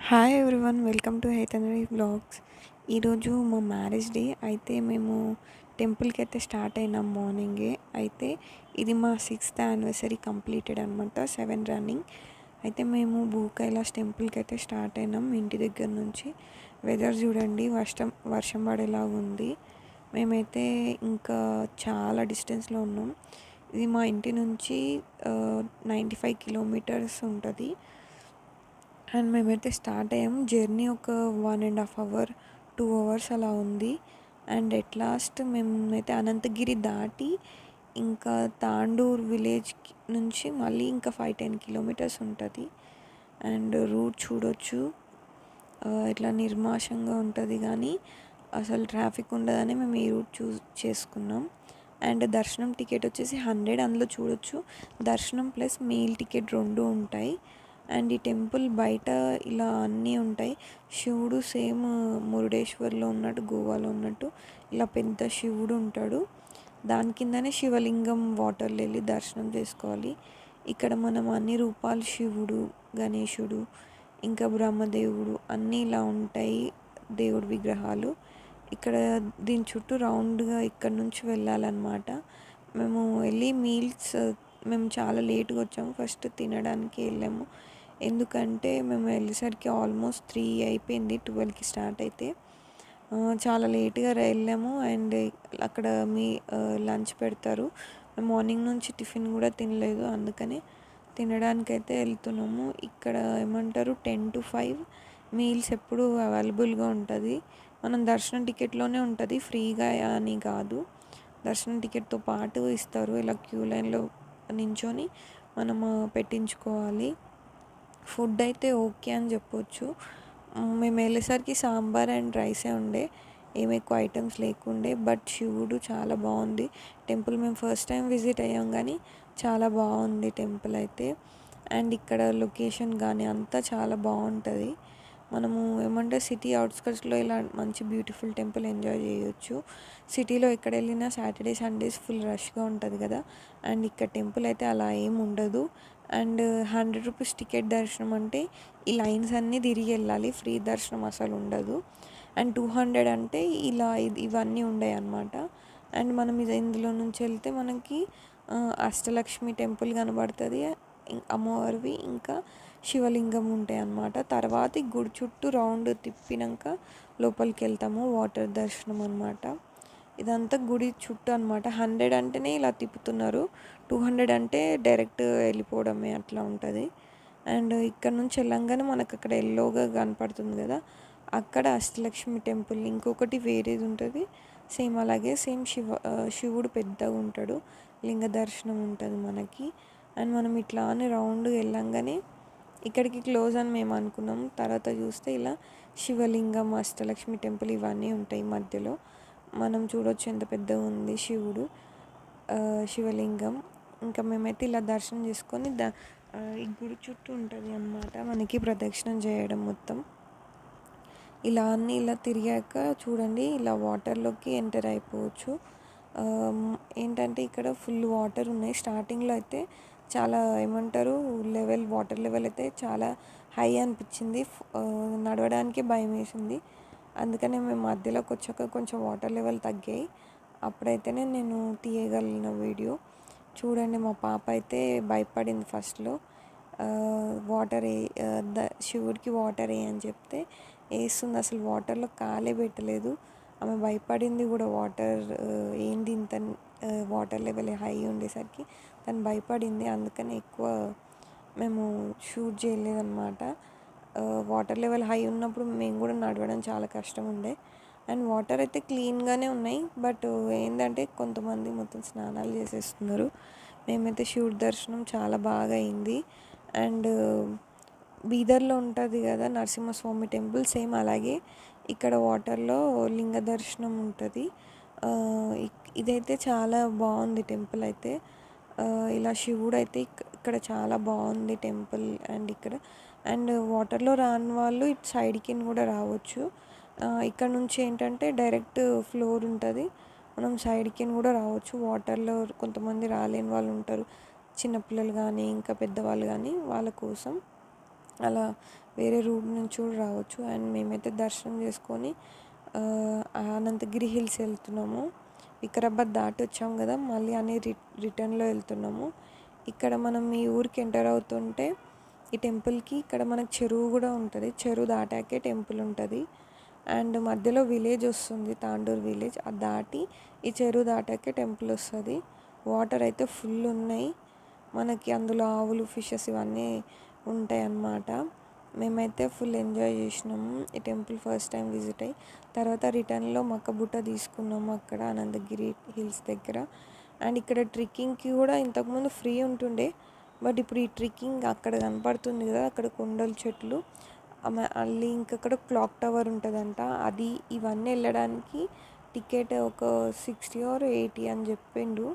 Hi everyone, welcome to హైతనరీ vlogs. ఈరోజు మా మ్యారేజ్ డే. అయితే మేము టెంపుల్కి అయితే స్టార్ట్ అయినాం మార్నింగే. అయితే ఇది మా 6th యానివర్సరీ కంప్లీటెడ్ అనమాట, 7 రన్నింగ్. అయితే మేము భూకైలాస్ టెంపుల్కి అయితే స్టార్ట్ అయినాం ఇంటి దగ్గర నుంచి. వెదర్ చూడండి, వర్షం పడేలాగా ఉంది. మేమైతే ఇంకా చాలా డిస్టెన్స్లో ఉన్నాం. ఇది మా ఇంటి నుంచి 95 కిలోమీటర్స్ ఉంటుంది. అండ్ మేమైతే స్టార్ట్ అయ్యాము. జర్నీ ఒక 1.5 అవర్ 2 అవర్స్ అలా ఉంది. అండ్ ఎట్ లాస్ట్ మేమైతే అనంతగిరి దాటి ఇంకా తాండూర్ విలేజ్ నుంచి మళ్ళీ ఇంకా 5-10 కిలోమీటర్స్ ఉంటుంది. అండ్ రూట్ చూడొచ్చు, ఇట్లా నిర్మాషంగా ఉంటుంది, కానీ అసలు ట్రాఫిక్ ఉండదని మేము ఈ రూట్ చేసుకున్నాం. అండ్ దర్శనం టికెట్ వచ్చేసి 100, అందులో చూడొచ్చు దర్శనం ప్లస్ మీల్ టికెట్ 2 ఉంటాయి. అండ్ ఈ టెంపుల్ బయట ఇలా అన్నీ ఉంటాయి. శివుడు సేమ్ మురుడేశ్వర్లో ఉన్నట్టు, గోవాలో ఉన్నట్టు ఇలా పెద్ద శివుడు ఉంటాడు. దాని కిందనే శివలింగం వాటర్లో వెళ్ళి దర్శనం చేసుకోవాలి. ఇక్కడ మనం అన్ని రూపాలు, శివుడు, గణేశుడు, ఇంకా బ్రహ్మదేవుడు అన్నీ ఇలా ఉంటాయి దేవుడి విగ్రహాలు. ఇక్కడ దీని చుట్టూ రౌండ్గా ఇక్కడ నుంచి వెళ్ళాలన్నమాట. మేము వెళ్ళి మేము చాలా లేట్గా వచ్చాము. ఫస్ట్ తినడానికి వెళ్ళాము, ఎందుకంటే మేము వెళ్ళేసరికి ఆల్మోస్ట్ 3 అయిపోయింది, 12కి స్టార్ట్ అయితే. చాలా లేట్గా వెళ్ళాము. అండ్ అక్కడ లంచ్ పెడతారు. మేము మార్నింగ్ నుంచి టిఫిన్ కూడా తినలేదు, అందుకని తినడానికైతే వెళ్తున్నాము. ఇక్కడ ఏమంటారు 10 to 5 మీల్స్ ఎప్పుడు అవైలబుల్గా ఉంటుంది. మనం దర్శనం టికెట్లోనే ఉంటుంది, ఫ్రీగా అని కాదు. దర్శనం టికెట్తో పాటు ఇస్తారు. ఇలా క్యూ లైన్లో నించొని మనము పెట్టించుకోవాలి. ఫుడ్ అయితే ఓకే అని చెప్పొచ్చు. మేము వెళ్ళేసరికి సాంబార్ అండ్ రైసే ఉండే, ఏమి ఎక్కువ ఐటమ్స్ లేకుండే. బట్ శివుడు చాలా బాగుంది టెంపుల్. మేము ఫస్ట్ టైం విజిట్ అయ్యాం, కానీ చాలా బాగుంది టెంపుల్ అయితే. అండ్ ఇక్కడ లొకేషన్ కానీ అంతా చాలా బాగుంటుంది. మనము ఏమంటే సిటీ అవుట్స్కట్స్లో ఇలా మంచి బ్యూటిఫుల్ టెంపుల్ ఎంజాయ్ చేయొచ్చు. సిటీలో ఎక్కడ వెళ్ళినా సాటర్డే సండేస్ ఫుల్ రష్గా ఉంటుంది కదా. అండ్ ఇక్కడ టెంపుల్ అయితే అలా ఏమి ఉండదు. అండ్ 100 రూపీస్ టికెట్ దర్శనం అంటే ఈ లైన్స్ అన్నీ తిరిగి వెళ్ళాలి, ఫ్రీ దర్శనం అసలు ఉండదు. అండ్ 200 అంటే ఇలా ఇవన్నీ ఉండవు అన్నమాట. అండ్ మనం ఇందులో నుంచి వెళ్తే మనకి అష్టలక్ష్మి టెంపుల్ కనబడుతుంది, అమ్మవారివి, ఇంకా శివలింగం ఉంటాయి అన్నమాట. తర్వాత ఈ గుడి చుట్టూ రౌండ్ తిప్పినాక లోపలికి వెళ్తాము, వాటర్ దర్శనం అన్నమాట. ఇదంతా గుడి చుట్టూ అనమాట. 100 అంటేనే ఇలా తిప్పుతున్నారు, 200 అంటే డైరెక్ట్ వెళ్ళిపోవడమే, అట్లా ఉంటుంది. అండ్ ఇక్కడ నుంచి వెళ్ళంగానే మనకు అక్కడ ఎల్లోగా కనపడుతుంది కదా, అక్కడ అష్టలక్ష్మి టెంపుల్. ఇంకొకటి వేరేది ఉంటుంది సేమ్ అలాగే, సేమ్ శివుడు పెద్దగా ఉంటాడు, లింగ దర్శనం ఉంటుంది మనకి. అండ్ మనం ఇట్లా అని రౌండ్ వెళ్ళంగానే ఇక్కడికి క్లోజ్ అని మేము అనుకున్నాం. తర్వాత చూస్తే ఇలా శివలింగం, అష్టలక్ష్మి టెంపుల్ ఇవన్నీ ఉంటాయి మధ్యలో. మనం చూడొచ్చు ఎంత పెద్దగా ఉంది శివుడు, శివలింగం. ఇంకా మేమైతే ఇలా దర్శనం చేసుకొని ఈ గుడి చుట్టూ ఉంటుంది అన్నమాట మనకి ప్రదక్షిణం చేయడం మొత్తం. ఇలా అన్నీ ఇలా తిరిగాక చూడండి, ఇలా వాటర్లోకి ఎంటర్ అయిపోవచ్చు. ఏంటంటే ఇక్కడ ఫుల్ వాటర్ ఉన్నాయి. స్టార్టింగ్లో అయితే చాలా ఏమంటారు వాటర్ లెవెల్ అయితే చాలా హై అనిపించింది. నడవడానికి భయం వేసింది. అందుకనే మేము మధ్యలోకి వచ్చాక కొంచెం వాటర్ లెవెల్ తగ్గాయి, అప్పుడైతేనే నేను తీయగలిగిన వీడియో. చూడండి, మా పాప అయితే భయపడింది ఫస్ట్లో. శివుడికి వాటర్ అని చెప్తే వేస్తుంది, అసలు వాటర్లో కాలే పెట్టలేదు. ఆమె భయపడింది కూడా. ఏంది ఇంత వాటర్ లెవెల్ హై ఉండేసరికి తను భయపడింది. అందుకని ఎక్కువ మేము షూట్ చేయలేదన్నమాట. వాటర్ లెవెల్ హై ఉన్నప్పుడు మేము కూడా నడవడం చాలా కష్టం ఉండే. అండ్ వాటర్ అయితే క్లీన్గానే ఉన్నాయి, బట్ ఏంటంటే కొంతమంది మొత్తం స్నానాలు చేసేస్తున్నారు. మేమైతే శివుడి దర్శనం చాలా బాగా అయింది. అండ్ బీదర్లో ఉంటుంది కదా నరసింహస్వామి టెంపుల్, సేమ్ అలాగే ఇక్కడ వాటర్లో లింగ దర్శనం ఉంటుంది. ఇదైతే చాలా బాగుంది టెంపుల్ అయితే. ఇలా శివుడు అయితే ఇక్కడ చాలా బాగుంది టెంపుల్. అండ్ వాటర్లో రాని వాళ్ళు ఇటు సైడ్కి కూడా రావచ్చు. ఇక్కడ నుంచి ఏంటంటే డైరెక్ట్ ఫ్లోర్ ఉంటుంది, మనం సైడ్కి కూడా రావచ్చు. వాటర్లో కొంతమంది రాలేని వాళ్ళు ఉంటారు, చిన్నపిల్లలు కానీ ఇంకా పెద్దవాళ్ళు కానీ, వాళ్ళ కోసం. అలా వేరే రూట్ నుంచి కూడా రావచ్చు. అండ్ మేమైతే దర్శనం చేసుకొని అనంతగిరి హిల్స్ వెళ్తున్నాము. వికారాబాద్ దాటి వచ్చాం కదా, మళ్ళీ అని రిటర్న్లో వెళ్తున్నాము. ఇక్కడ మనం ఈ ఊరికి ఎంటర్ అవుతుంటే ఈ టెంపుల్కి ఇక్కడ మనకు చెరువు కూడా ఉంటుంది. చెరువు దాటాకే టెంపుల్ ఉంటుంది. అండ్ మధ్యలో విలేజ్ వస్తుంది, తాండూరు విలేజ్. అది దాటి ఈ చెరువు దాటాకే టెంపుల్ వస్తుంది. వాటర్ అయితే ఫుల్ ఉన్నాయి. మనకి అందులో ఆవులు, ఫిషెస్ ఇవన్నీ ఉంటాయి అన్నమాట. మేమైతే ఫుల్ ఎంజాయ్ చేసినాము ఈ టెంపుల్ ఫస్ట్ టైం విజిట్ అయ్యి. తర్వాత రిటర్న్లో మక్కబుట్ట తీసుకున్నాము అక్కడ అనంతగిరి హిల్స్ దగ్గర. అండ్ ఇక్కడ ట్రెక్కింగ్కి కూడా ఇంతకుముందు ఫ్రీ ఉంటుండే, బట్ ఇప్పుడు ఈ ట్రెక్కింగ్ అక్కడ కనపడుతుంది కదా, అక్కడ కొండల చెట్లు, మళ్ళీ ఇంకక్కడ క్లాక్ టవర్ ఉంటుందంట. అది ఇవన్నీ వెళ్ళడానికి టికెట్ ఒక 60 or 80 అని చెప్పిండు.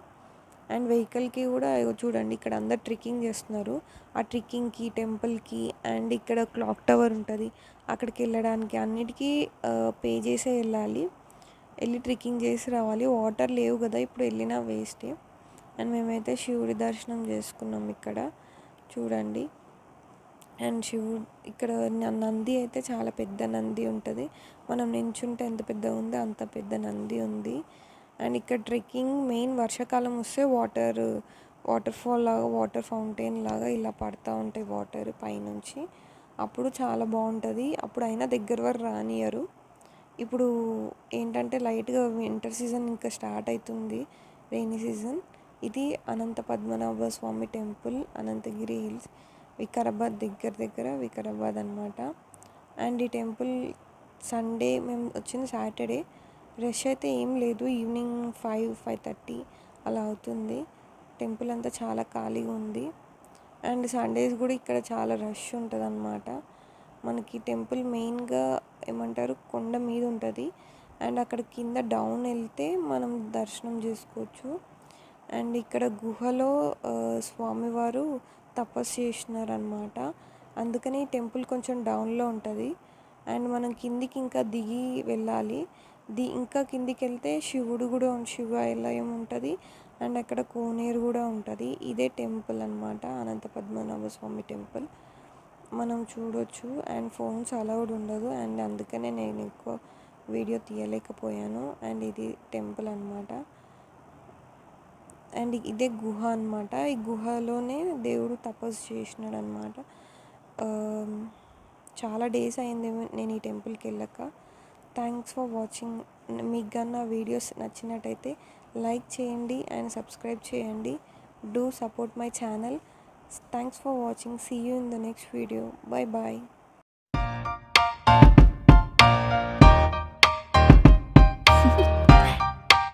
అండ్ వెహికల్కి కూడా చూడండి ఇక్కడ అందరు ట్రెక్కింగ్ చేస్తున్నారు. ఆ ట్రెక్కింగ్కి, టెంపుల్కి, అండ్ ఇక్కడ క్లాక్ టవర్ ఉంటుంది అక్కడికి వెళ్ళడానికి అన్నిటికీ పే చేసే వెళ్ళాలి. వెళ్ళి ట్రెక్కింగ్ చేసి రావాలి. వాటర్ లేవు కదా ఇప్పుడు వెళ్ళినా వేస్టే. అండ్ మేమైతే శివుడి దర్శనం చేసుకున్నాం ఇక్కడ చూడండి. అండ్ శివుడు ఇక్కడ నంది అయితే చాలా పెద్ద నంది ఉంటుంది. మనం నించుంటే ఎంత పెద్దగా ఉందో అంత పెద్ద నంది ఉంది. అండ్ ఇక్కడ ట్రెక్కింగ్ మెయిన్ వర్షాకాలం వస్తే వాటర్ ఫాల్ లాగా, వాటర్ ఫౌంటైన్ లాగా ఇలా పడుతూ ఉంటాయి వాటర్ పైనుంచి. అప్పుడు చాలా బాగుంటుంది. అప్పుడు అయినా దగ్గర వరకు రానియరు. ఇప్పుడు ఏంటంటే లైట్గా వింటర్ సీజన్ ఇంకా స్టార్ట్ అవుతుంది, రెయినీ సీజన్. ఇది అనంత పద్మనాభ స్వామి టెంపుల్, అనంతగిరి హిల్స్, వికారాబాద్ దగ్గర వికారాబాద్ అనమాట. అండ్ ఈ టెంపుల్ సండే, మేము వచ్చింది సాటర్డే, రష్ అయితే ఏం లేదు. ఈవినింగ్ 5-5:30 అలా అవుతుంది. టెంపుల్ అంతా చాలా ఖాళీగా ఉంది. అండ్ సండేస్ కూడా ఇక్కడ చాలా రష్ ఉంటుంది అన్నమాట. మనకి టెంపుల్ మెయిన్గా ఏమంటారు కొండ మీద ఉంటుంది. అండ్ అక్కడ కింద డౌన్ వెళ్తే మనం దర్శనం చేసుకోవచ్చు. అండ్ ఇక్కడ గుహలో స్వామివారు తపస్సు చేసినారనమాట. అందుకని టెంపుల్ కొంచెం డౌన్లో ఉంటుంది. అండ్ మనం కిందికి ఇంకా దిగి వెళ్ళాలి. ఇంకా కిందికి వెళ్తే శివాలయం ఉంటుంది. అండ్ అక్కడ కోనేరు కూడా ఉంటుంది. ఇదే టెంపుల్ అనమాట, అనంత పద్మనాభ స్వామి టెంపుల్. మనం చూడొచ్చు. అండ్ ఫోన్స్ అలౌడ్ ఉండదు. అండ్ అందుకనే నేను ఎక్కువ వీడియో తీయలేకపోయాను. అండ్ ఇది టెంపుల్ అనమాట. అండ్ ఇదే గుహ అనమాట. ఈ గుహలోనే దేవుడు తపస్సు చేసినాడు అనమాట. చాలా డేస్ అయింది నేను ఈ టెంపుల్కి వెళ్ళాక. Thanks for watching. మీకు కన్నా వీడియోస్ నచ్చినట్టయితే లైక్ చేయండి అండ్ సబ్స్క్రైబ్ చేయండి. Do support my channel. Thanks for watching. See you in the next video. Bye bye.